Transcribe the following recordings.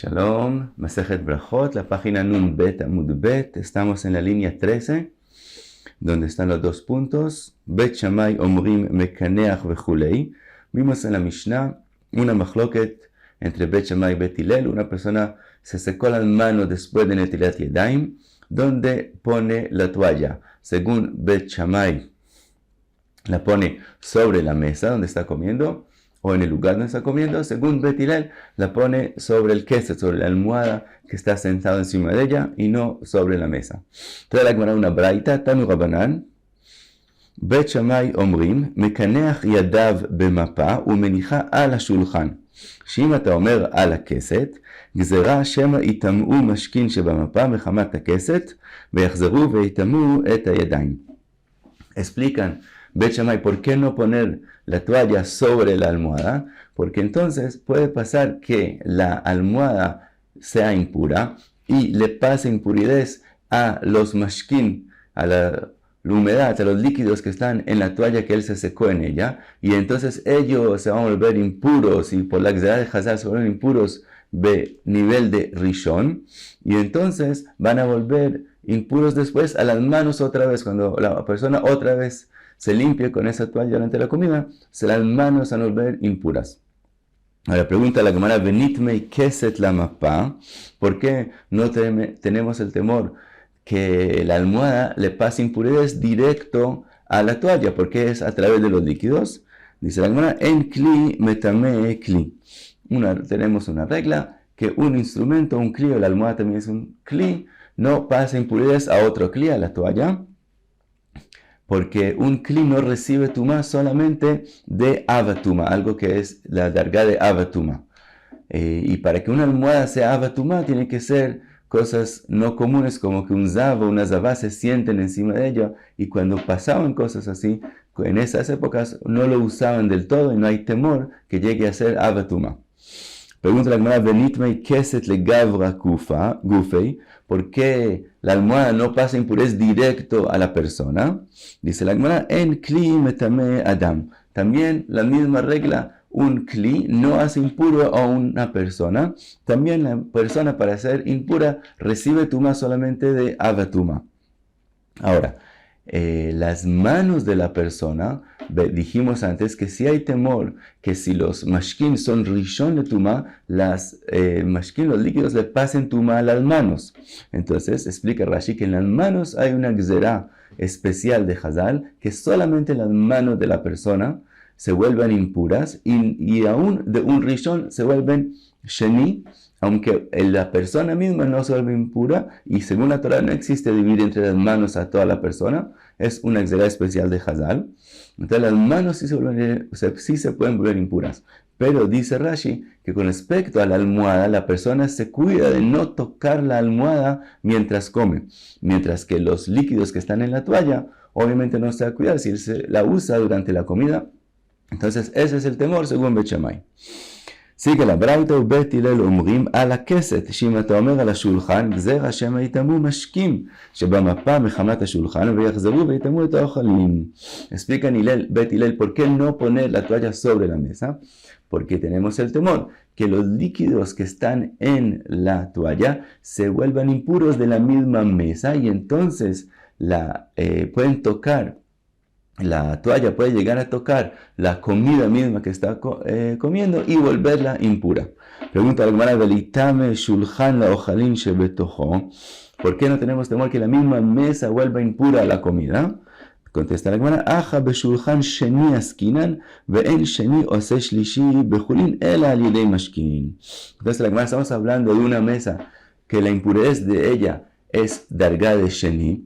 Shalom, Masejet Brachot, la página Nun Bet Amud Bet. Estamos en la línea 13, donde están los dos puntos. Bet Shammai Omrim Mekaneach Vechulei. Vimos en la Mishnah una machloket entre Bet Shammai y Bet Hillel. Una persona se secó las manos después de Netilat Yadayim, donde pone la toalla. Según Bet Shammai, la pone sobre la mesa donde está comiendo, o en el lugar donde está comiendo. Según Bet Hillel, la pone sobre el queso, sobre la almohada que está sentado encima de ella y no sobre la mesa. Trae la Gemara una braita, Tanu Rabanan, Bet Shammai Omrim, Mekaneach Yadav Bemapa Umenicha al Shulchan. שאם אתה אומר על הכסת, גזרה שמא יטמאו משכין שבמפה מחמת הכסת, ויחזרו ויטמאו את הידיים. Explican Bet Shammai, ¿por qué no poner la toalla sobre la almohada? Porque entonces puede pasar que la almohada sea impura y le pase impuridad a los mashkin, a la humedad, a los líquidos que están en la toalla que él se secó en ella, y entonces ellos se van a volver impuros, y por la exedad de Hazar se vuelven impuros de nivel de Rishon, y entonces van a volver impuros después a las manos otra vez. Cuando la persona otra vez se limpie con esa toalla durante la comida, las manos van a volver impuras. Ahora pregunta la Gemara, Benitmei keset la mapa, ¿por qué no tenemos el temor que la almohada le pase impurezas directo a la toalla? Porque es a través de los líquidos. Dice la Gemara, en kli metame kli. Tenemos una regla que un instrumento, un kli, o la almohada también es un kli, no pasa impurezas a otro kli, a la toalla, porque un kli no recibe tumá solamente de avatuma, algo que es la darga de avatuma. Y para que una almohada sea avatuma, tiene que ser cosas no comunes, como que un zav o una zavá se sienten encima de ella, y cuando pasaban cosas así, en esas épocas no lo usaban del todo y no hay temor que llegue a ser avatuma. Pregunta la Gemara, Benitmei keset le gavra gufei, ¿por qué la almohada no pasa impurez directo a la persona? Dice la Gemara, en kli metame adam. También la misma regla, un kli no hace impuro a una persona. También la persona, para ser impura, recibe tuma solamente de avatuma. Ahora, las manos de la persona, dijimos antes que si hay temor que si los mashkin son rishon de tuma, las mashkin, los líquidos, le pasen tuma a las manos. Entonces explica Rashi que en las manos hay una gzerá especial de Hazal, que solamente las manos de la persona se vuelven impuras, y aún de un rishon se vuelven sheni, aunque la persona misma no se vuelve impura, y según la Torah no existe dividir entre las manos a toda la persona, es una exedad especial de Hazal. Entonces las manos sí se pueden volver impuras, pero dice Rashi que con respecto a la almohada, la persona se cuida de no tocar la almohada mientras come, mientras que los líquidos que están en la toalla, obviamente no se va a cuidar si él la usa durante la comida. Entonces ese es el temor según Bet Shammai. Sigue la braita, Bet Hillel אומרים על הכסת, שאם אתה אומר על השולחן, גזרה שמא יטמאו משקים שבמפה מחמת השולחן ויחזרו ויטמאו את האוכלים. Explica Bet Hillel, ¿por qué no poner la toalla sobre la mesa? Porque tenemos el temor que los líquidos que están en la toalla se vuelvan impuros de la misma mesa, y entonces pueden tocar. La toalla puede llegar a tocar la comida misma que está comiendo y volverla impura. Pregunta la Gemara, Velitame shulchan la ojalin shebetojo, ¿por qué no tenemos temor que la misma mesa vuelva impura la comida? Contesta la Gemara, Aja beshulchan sheni askinan ve'en sheni ose shlishi bechulin ela al yedei mashkin. Entonces la Gemara, estamos hablando de una mesa que la impurez de ella es darga de sheni,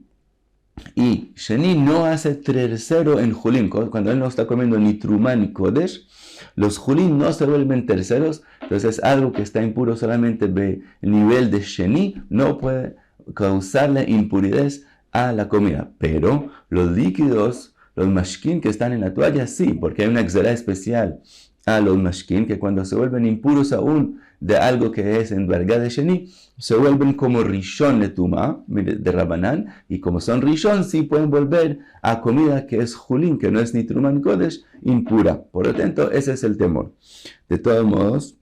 y Sheni no hace tercero en Julín. Cuando él no está comiendo ni Trumá ni Kodesh, los Julín no se vuelven terceros. Entonces algo que está impuro solamente de nivel de Sheni no puede causarle impuridad a la comida. Pero los líquidos, los mashkin que están en la toalla, sí, porque hay una exedá especial a los mashkin que cuando se vuelven impuros aún de algo que es en verga de Sheni, se vuelven como rishon de tuma, de Rabanán, y como son rishon, sí pueden volver a comida que es julín, que no es ni truma ni kodesh, impura. Por lo tanto, ese es el temor. De todos modos,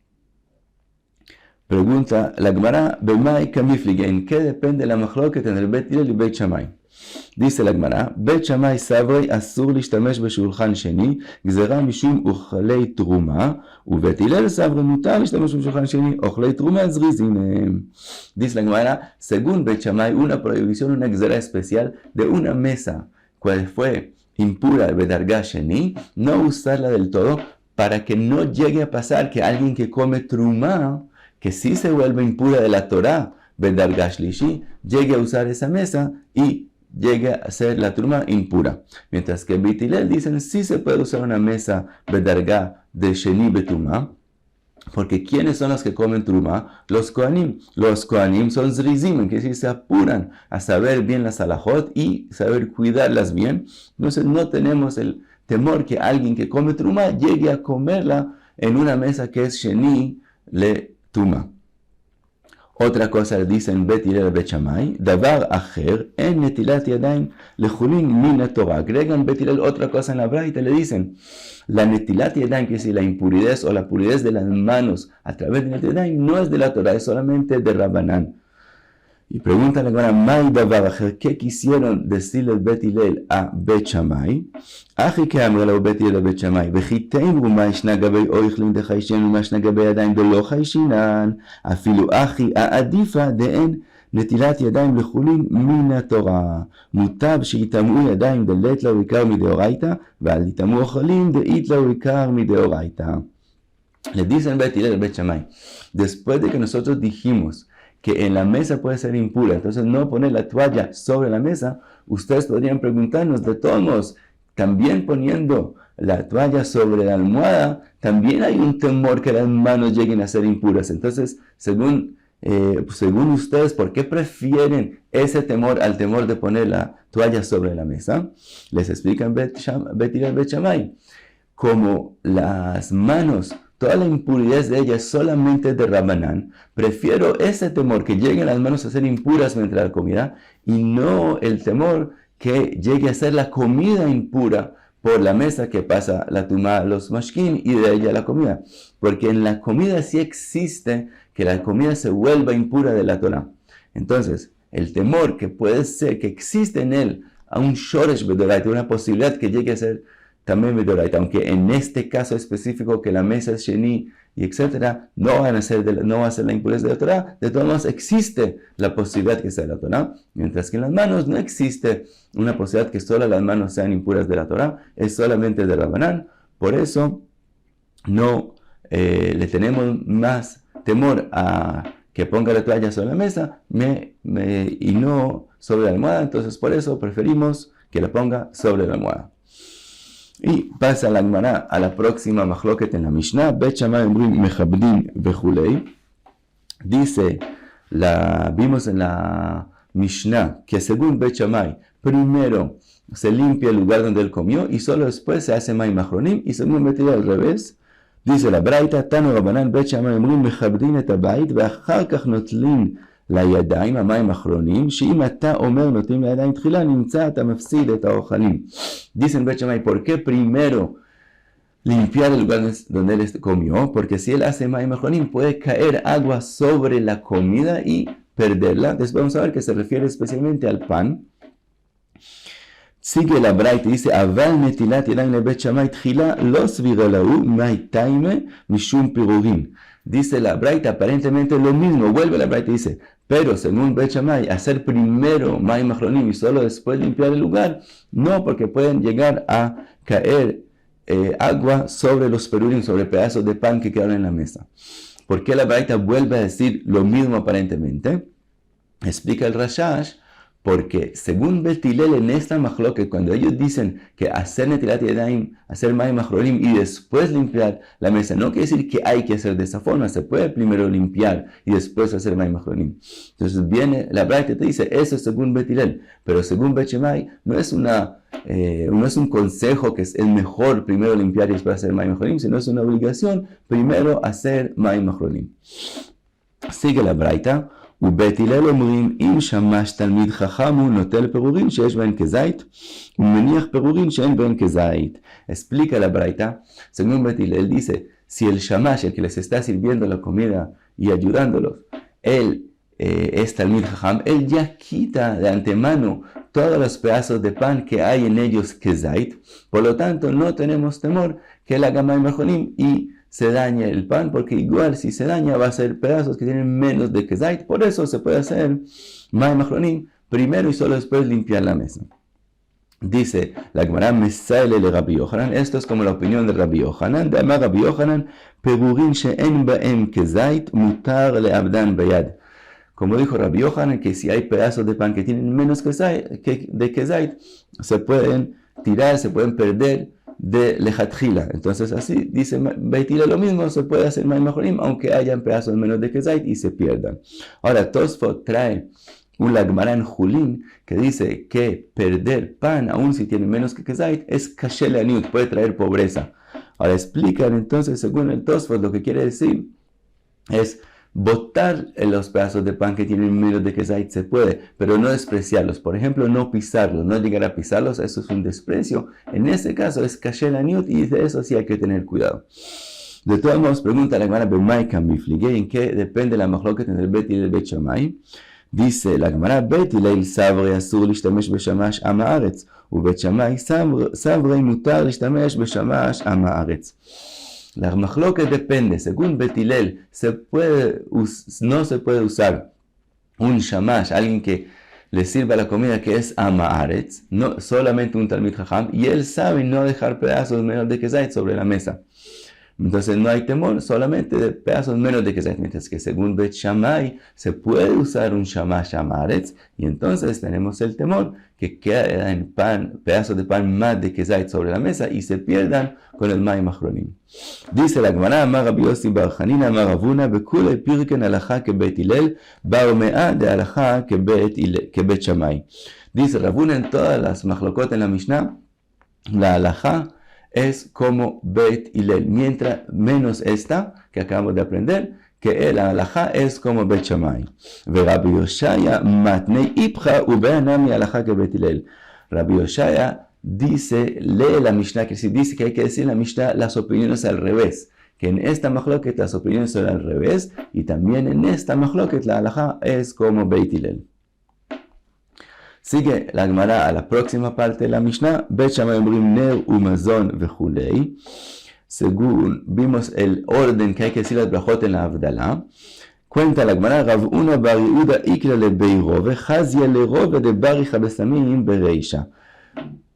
Pregunta la Gemara, Bemai kamiflige, ¿en qué depende la mahloket entre Bet Hillel y Bet Shammai? Dice la Gemara, Bet Shammai savrei asur lishtamesh beshulchan sheni, gzera mishum uchlei truma, u Bet Hillel savrei mutar lishtamesh beshulchan sheni, uchlei truma zrizim. Dice la Gemara, según Bet Shammai, una prohibición, una gzera especial de una mesa, cual fue impura bedarga sheni, no usarla del todo, para que no llegue a pasar que alguien que come truma, que sí se vuelve impura de la Torah, bedarga shlishi, llegue a usar esa mesa y llegue a ser la truma impura. Mientras que Bet Hillel dicen sí se puede usar una mesa bedarga de sheni betuma, porque ¿quiénes son los que comen truma? Los kohanim. Los kohanim son zrizim, que sí se apuran a saber bien las halajot y saber cuidarlas bien. Entonces no tenemos el temor que alguien que come truma llegue a comerla en una mesa que es sheni le tuma. Otra cosa dicen Bet Hillel Bet Shammai, davar acher en netilat yadayim lechulin min Torah. Agregan Bet Hillel otra cosa en la braita, le dicen la netilat yadayim, que si la impurez o la purez de las manos a través de netilat yadayim no es de la Torah, es solamente de Rabbanán. Y preguntan ahora, Mai davar acher, ¿qué quisieron decirle Bet Hillel a Bet Shammai? Achi que amralo Bet Hillel a Bet Shammai, vechitein ruma ishna gabei oichlin de chayshen ruma ishna gabei yadayim de lo chayshinan, afilu achi aadifa de en נטילת ידיים לחולין מן התורה. מוטב שיטמאו ידיים דלית לה ועיקר מדאורייתא, ועל יטמאו אוכלים דאית לה ועיקר מדאורייתא. Le dicen Bet Hillel, Bet Shammai, después de que nosotros dijimos que en la mesa puede ser impura, entonces no poner la toalla sobre la mesa, ustedes podrían preguntarnos, de todos modos, también poniendo la toalla sobre la almohada, también hay un temor que las manos lleguen a ser impuras. Entonces, según ustedes, ¿por qué prefieren ese temor al temor de poner la toalla sobre la mesa? Les explican Bet Hillel, Bet Shammai, como las manos, toda la impurez de ellas solamente de Rabbanán, prefiero ese temor que lleguen las manos a ser impuras mientras la comida, y no el temor que llegue a ser la comida impura por la mesa que pasa la tumá, los mashkin, y de ella la comida. Porque en la comida sí existe que la comida se vuelva impura de la Torah. Entonces, el temor que puede ser, que existe en él, a un shoresh bedoraita, una posibilidad que llegue a ser también bedoraita, aunque en este caso específico que la mesa es sheni y etcétera, no va a ser la impureza de la Torah, de todos modos existe la posibilidad que sea la Torah, mientras que en las manos no existe una posibilidad que solo las manos sean impuras de la Torah, es solamente de Rabbanán. Por eso no le tenemos más temor a que ponga la toalla sobre la mesa y no sobre la almohada. Entonces por eso preferimos que la ponga sobre la almohada. Y pasa la Gemara a la próxima mahloket en la Mishnah. Bet Shammai omrim mechabdin vechulei. Dice, vimos en la Mishnah que según Bet Shammai, primero se limpia el lugar donde él comió y solo después se hace mayim achronim, y según Bet Hillel al revés. dice la braita, Tanu Rabbanan Bet Shammai אומרים מכבדים את הבית ואחר כך נוטלים לידיים המים האחרונים, שאם אתה אומר נוטלים לידיים תחילה, נמצא אתה מפסיד את האוכלים. Dicen Bet Shammai, ¿por qué primero limpiar el lugar donde él comió? Porque si él hace mayim achronim, puede caer agua sobre la comida y perderla. Después vamos a ver que se refiere especialmente al pan. Sigue la braita y dice, Aval netilat yadayim lebet Shammai tchila lo svira lahu ma'itaime mishum pirurin. Dice la braita aparentemente lo mismo. Vuelve la braita y dice, pero según Bet Shammai, hacer primero mayim achronim y solo después limpiar el lugar, no, porque pueden llegar a caer agua sobre los perurim, sobre pedazos de pan que quedaron en la mesa. ¿Por qué la braita vuelve a decir lo mismo aparentemente? Explica el Rashash, porque según Bet Hillel en esta mahloket, cuando ellos dicen que hacer netilat yadayim, hacer mayim achronim y después limpiar la mesa, no quiere decir que hay que hacer de esa forma, se puede primero limpiar y después hacer mayim achronim. Entonces viene la braita y te dice, eso es según Bet Hillel, pero según Bet Shammai no es un consejo que es mejor primero limpiar y después hacer mayim achronim, sino es una obligación primero hacer mayim achronim. Sigue la braita. ובית הלל אומרים, אם שמש תלמיד חכם הוא נוטל פירורים שיש בהן כזית, ומניח פירורים שאין בהן כזית. Explica la braita, según Bet Hillel dice, si el shamash, el que les está sirviendo la comida y ayudándolos, él es Talmid Jajam, él ya quita de antemano todos los pedazos de pan que hay en ellos kezait. Por lo tanto, no tenemos temor que él haga Mayim Achronim y se dañe el pan, porque igual si se daña va a ser pedazos que tienen menos de kezait. Por eso se puede hacer Mayim Achronim primero y solo después limpiar la mesa. Dice la Gemara Mesaele le Rabbi Yochanan, esto es como la opinión de Rabbi Yochanan, de Amar Rabbi Yochanan, Perurin she'en ba'em kezait mutar le'abdan bayad. Como dijo Rabbi Yochanan, que si hay pedazos de pan que tienen menos de kezait, se pueden tirar, se pueden perder de lechatchila. Entonces así dice Beit Hillel lo mismo, se puede hacer Mayim Achronim aunque hayan pedazos menos de kezait y se pierdan. Ahora Tosfot trae un Gemara en Julín que dice que perder pan, aun si tiene menos que kezait, es kashe le'aniut, puede traer pobreza. Ahora explican entonces, según el Tosfot, lo que quiere decir es botar los pedazos de pan que tienen menos de kezait se puede, pero no despreciarlos. Por ejemplo, no pisarlos, no llegar a pisarlos, eso es un desprecio. En ese caso es kashe le'aniut y de eso sí hay que tener cuidado. De todos modos, pregunta la Gemara B'mai kamiflige, ¿en qué depende la machloket entre el Bet y el Bet Shammai? Dice la Gemara, Bet Hillel savre asur lishtamesh b'shamash am haaretz, uBet Shammai savre mutar lishtamesh b'shamash am haaretz. La machloket depende, según Bet Hillel, no se puede usar un shamash, alguien que le sirva la comida que es am haaretz, no solamente un Talmid Jajam, y él sabe no dejar pedazos menos de kezait sobre la mesa. Entonces no hay temor solamente de pedazos menos de kezait, mientras que según Bet Shammai se puede usar un shamash am haaretz, y entonces tenemos el temor que queden pedazos de pan más de kezait sobre la mesa y se pierdan con el Mayim Achronim. Dice la Gemara, Amar Rabbi Yossi bar Chanina, Amar Rav Huna, Bekulei pirken halakha ke Bet Hillel, barmea de halakha ke Bet Shammai. Dice Rav Huna en todas las machlokot en la Mishnah, la halakha es como Bet Hillel, mientras menos esta que acabamos de aprender, que la halakha es como Bet Shammai. Ve Rabbi Yoshaya matnei ipcha ubeanami halakha que Bet Hillel. Rabbi Yoshaya dice, lee la Mishnah, que si dice que hay que decir la Mishnah las opiniones al revés, que en esta machloket las opiniones son al revés, y también en esta machloket la halakha es como Bet Hillel. Sigue la Gemara a la próxima parte de la Mishnah. Bet Shammai omrim ner umazon vechulei. Según vimos el orden que hay que decir las brachot en la Havdalah, cuenta la Gemara, Rav Huna bar Yehuda ikla le beirove, chazia le rove de baricha besamim bereisha.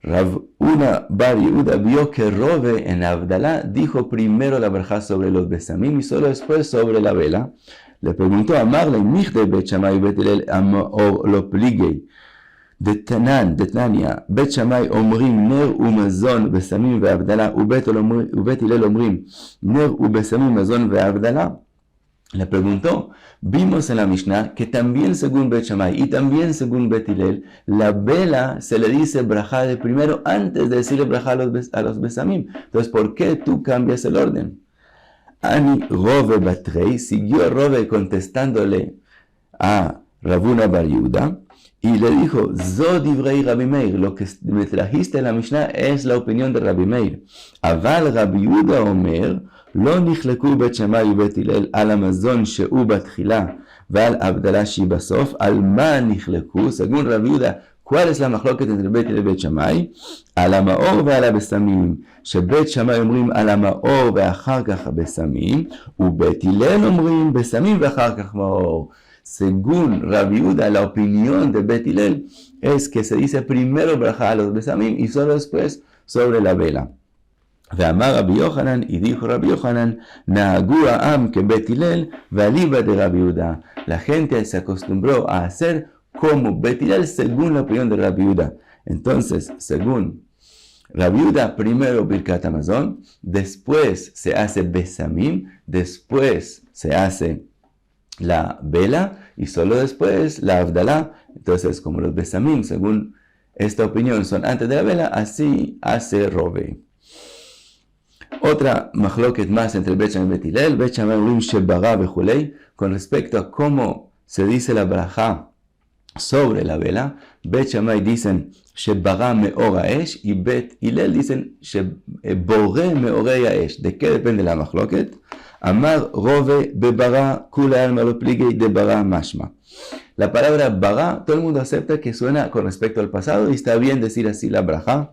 Rav Huna bar Yehuda vio que Rove en la Havdalah dijo primero la braja sobre los besamim y solo después sobre la vela. Le preguntó a Marley, mich de Bet Shammai Bet Hillel amor lo pligei. דתניא, בית שמאי אומרים נר ומזון בסמים והבדלה, ובית הלל אומרים נר ובסמים מזון והבדלה. Le preguntó, vimos en la Mishnah que también según Bet Shammai y también según Bet Hillel, la vela se le dice brajá de primero antes de decirle brajá a los besamim. Entonces, ¿por qué tú cambias el orden? Ani Rove Batrei, siguió Rove contestándole a Rav Huna bar Yehuda, y le dijo, Zo divrei Rabbi Meir, lo que me trajiste en la Mishnah es la opinión de Rabbi Meir. Aval Rabbi Yehuda omer, lo nichlekú Bet Shammai y Bet Hillel al המזון שהוא בתחילה ועל הבדלה שהיא בסוף, על מה nichlekú, según Rabbi Yehuda, ¿cuál es la מחלוקת entre Bet Hillel y Bet Shammai? על המאור ועל הבשמים, שבית שמאי אומרים על המאור ואחר כך הבשמים, ובית הלל אומרים בשמים ואחר כך מאור. Según Rabbi Yehuda, la opinión de Bet Hillel es que se dice primero brajá a los besamim y solo después sobre la vela. Ve'amar Rabbi Yochanan, y dijo Rabbi Yochanan, Nahagu ha'am que Bet Hillel ve'aliba de Rabbi Yehuda. La gente se acostumbró a hacer como Bet Hillel según la opinión de Rabbi Yehuda. Entonces, según Rabbi Yehuda, primero Birkat Hamazon, después se hace besamim, después se hace la vela y solo después la Havdalah. Entonces, como los besamim, según esta opinión, son antes de la vela, así hace Rove. Otra machloket más entre el Bet Shammai y Bet Hillel, Bet Shammai omrim shebara vechulei, con respecto a cómo se dice la braja sobre la vela. Bet Shammai dicen Shebara meor ha'esh y Bet Hillel dicen Shebore meor ha'esh. ¿De qué depende la machloket? Amar Rove bebara kula alma lo pligei de bara mashma. La palabra bara, todo el mundo acepta que suena con respecto al pasado y está bien decir así la braja.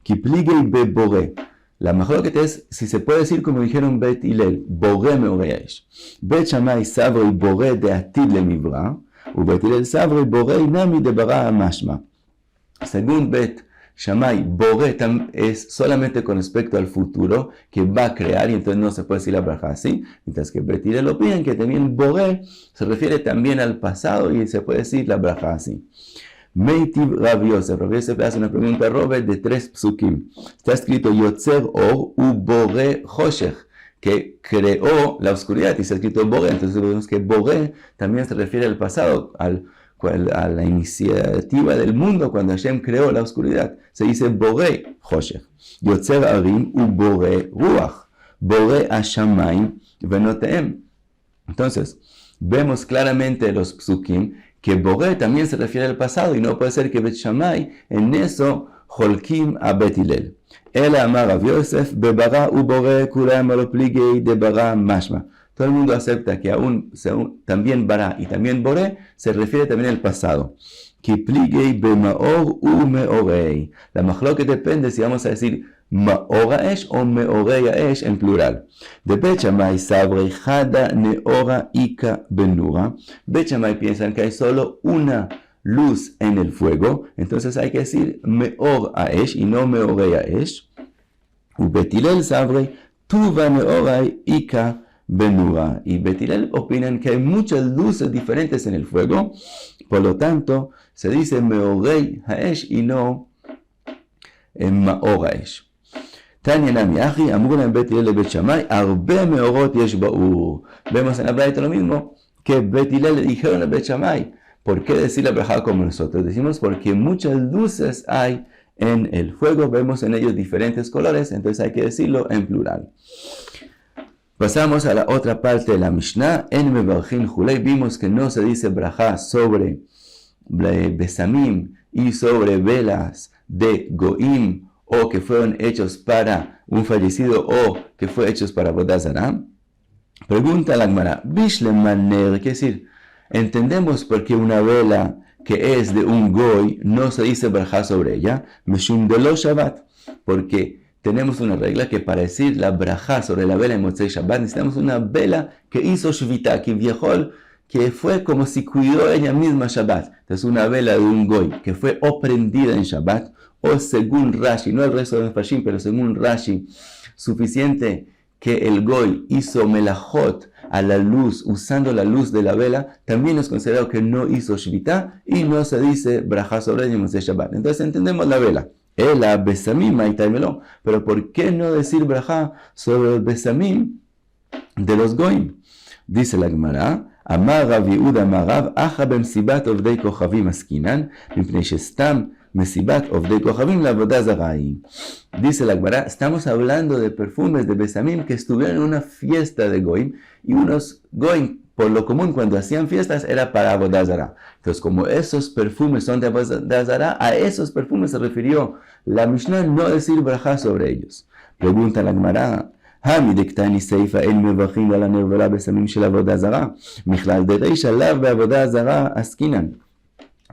Ki pligei bebore. La machloket es si se puede decir como dijeron Bet Hillel, Bore meor ha'esh. Bet Shammai savri bore de atid le mivra. ובית הלל סברי בורא נמי דברה המשמע. Según Bet Shammai, boré es solamente con respecto al futuro que va a crear y entonces no se puede decir la braja así. Mientras que Bet Hillel opinan que también boré se refiere también al pasado y se puede decir la braja así. Meitiv Rav Yosef. Rav Yosef hace una pregunta a Robert de 3 psukim. Está escrito Yotzer Or u Boré Choshech, que creó la oscuridad y se ha escrito Boré. Entonces vemos que Boré también se refiere al pasado, a la iniciativa del mundo cuando Hashem creó la oscuridad. Se dice Boré Choshech. Yotzer Arim u Boré Ruach. Boré Hashamayim venoteem. Entonces, vemos claramente los psukim que Boré también se refiere al pasado y no puede ser que Bet Shammai en eso holkim a Bet Hillel. El amar Rav Yosef bebara u Boré kulam alo pligei de bara mashma. Todo el mundo acepta que también bara y también Boré se refiere también al pasado. Ki pligei bemaor u meorei. La machloket depende si vamos a decir מאור האש או מאורי האש en plural. De Bet Shammai sabre jada neora ika benura. Bet Shammai piensan que hay solo una luz en el fuego, entonces hay que decir meor haesh y no meorei haesh. U Bet Hillel sabre tuva neorai ika benura. Y Bet Hillel opinan que hay muchas luces diferentes en el fuego, por lo tanto se dice meorei haesh y no מאור האש. Tanya Nami Aji, אמרו להם בית הלל לבית שמאי, הרבה מאורות יש באור. Vemos en la Braita lo mismo que Bet Hillel le dijeron a Bet Shammai. ¿Por qué decir la braja como nosotros? Decimos porque muchas luces hay en el fuego, vemos en ellos diferentes colores, entonces hay que decirlo en plural. Pasamos a la otra parte de la Mishnah. En Mevarchin Julei vimos que no se dice braja sobre besamim y sobre velas de goim, o que fueron hechos para un fallecido, o que fue hechos para Avodah Zará. Pregunta la Gemara, Bishleman, ¿qué decir? Entendemos por qué una vela que es de un goy no se dice braja sobre ella, Meshum de lo Shabbat, porque tenemos una regla que para decir la braja sobre la vela en Motzei Shabbat necesitamos una vela que hizo Shvita, que viajó, que fue como si cuidó ella misma Shabbat. Entonces una vela de un goy que fue o prendida en Shabbat, o según Rashi, no el resto de los Fashim, pero según Rashi, suficiente que el goy hizo melajot a la luz, usando la luz de la vela, también es considerado que no hizo shvita y no se dice braja sobre ella en Shabbat. Entonces entendemos la vela. Ela besamim aitaimelo. Pero ¿por qué no decir braja sobre el besamim de los goyim? Dice la Gemara, Amar Rav Yehuda Amar Rav, Acha bemsibat ovdei kochavim askinan, mipnei shestam Mesibat Ovdei Kochavim la Avodah Zará. Dice la Gemara, estamos hablando de perfumes de besamim que estuvieron en una fiesta de goyim, y unos goyim, por lo común, cuando hacían fiestas, era para Avodah Zará. Entonces, como esos perfumes son de Avodah Zará, a esos perfumes se refirió la Mishnah no decir braja sobre ellos. Pregunta la Gemara, Hami dektani seifa el mevachim ala nervela besamim shel Avodah Zará, michlal de reisha lav be Avodah Zará askinan.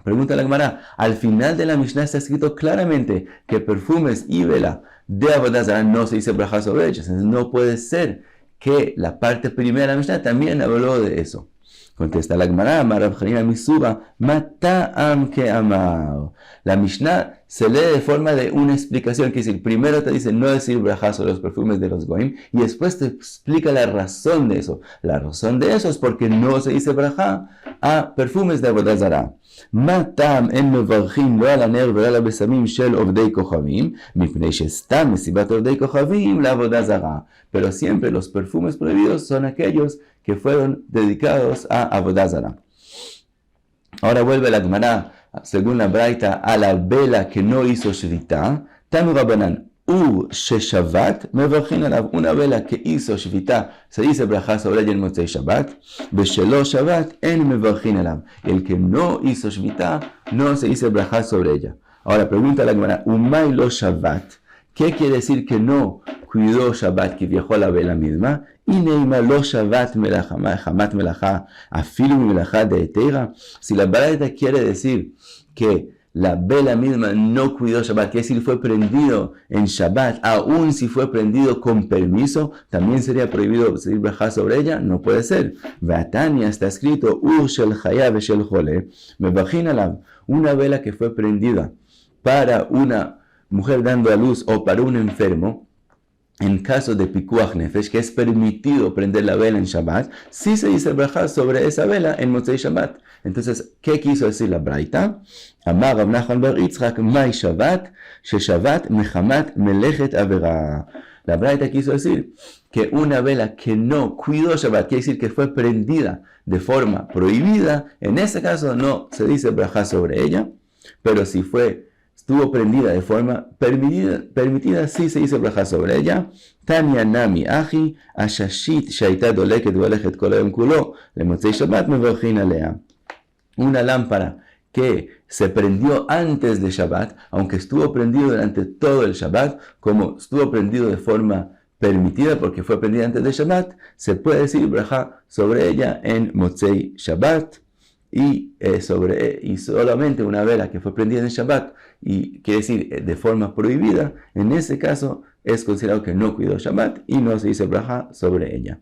Pregunta la Gemara, al final de la Mishnah está escrito claramente que perfumes y vela de Avodah Zará no se dice braja sobre ellos. Entonces no puede ser que la parte primera de la Mishnah también habló de eso. Contesta la Gemara, Rav Chanina Misura, Mata'am que amar. La Mishnah se lee de forma de una explicación, que es decir, primero te dice no decir braja sobre los perfumes de los goyim, y después te explica la razón de eso. La razón de eso es porque no se dice braja a perfumes de Avodah Zará. Matam en mevarchim lo al haner ולא על הבשמים של עובדי כוכבים, מפני שסתם מסיבת עובדי כוכבים לעבודה זרה. Pero siempre los perfumes prohibidos son aquellos que fueron dedicados a Avodah Zará. Ahora vuelve la Gemara, según la Braita, a la vela que no hizo Shvita. Tanu Rabbanan, Sheshavat mevarchin alav, una vela que hizo Shvita, se dice brajá sobre ella en Motzei Shabbat, Beshelo Shabbat en mevarchin alav. El que no hizo Shvita, no se dice brajá sobre ella. Ahora pregunta la Gemara, Umay lo Shabbat, ¿qué quiere decir que no cuidó Shabbat, que viajó a la vela misma? Y Neima lo Shabbat Hamat melachá, afilu melachá de etera. Si la Baraita quiere decir que la vela misma no cuidó Shabbat, que decir fue prendido en Shabbat, aun si fue prendido con permiso, también sería prohibido decir brajá sobre ella, no puede ser. Vatania está escrito, shel chaya veshel chole, mevachin alav, una vela que fue prendida para una mujer dando a luz o para un enfermo, en caso de pikuach nefesh, que es permitido prender la vela en Shabbat, sí se dice brajá sobre esa vela en Motzei Shabbat. Entonces, ¿qué quiso decir la Braita? Amar Rav Nachman bar Yitzchak, Mai Shabbat, Sheshavat mechamat melechet avera. La Braita quiso decir que una vela que no cuidó Shabbat, quiere decir que fue prendida de forma prohibida, en ese caso no se dice brajá sobre ella, pero si estuvo prendida de forma permitida, sí se dice brajá sobre ella. Tanya nami achi, ashashit shaita doleket velechet kol hayom kulo, lemotzei Shabbat mevarchin alea. Una lámpara que se prendió antes de Shabbat, aunque estuvo prendido durante todo el Shabbat, como estuvo prendido de forma permitida porque fue prendida antes de Shabbat, se puede decir brajá sobre ella en Motzei Shabbat. Y solamente una vela que fue prendida en Shabbat, y quiere decir de forma prohibida, en ese caso es considerado que no cuidó Shabbat y no se dice brajá sobre ella.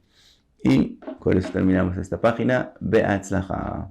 Y con eso terminamos esta página. Be'atzlacha.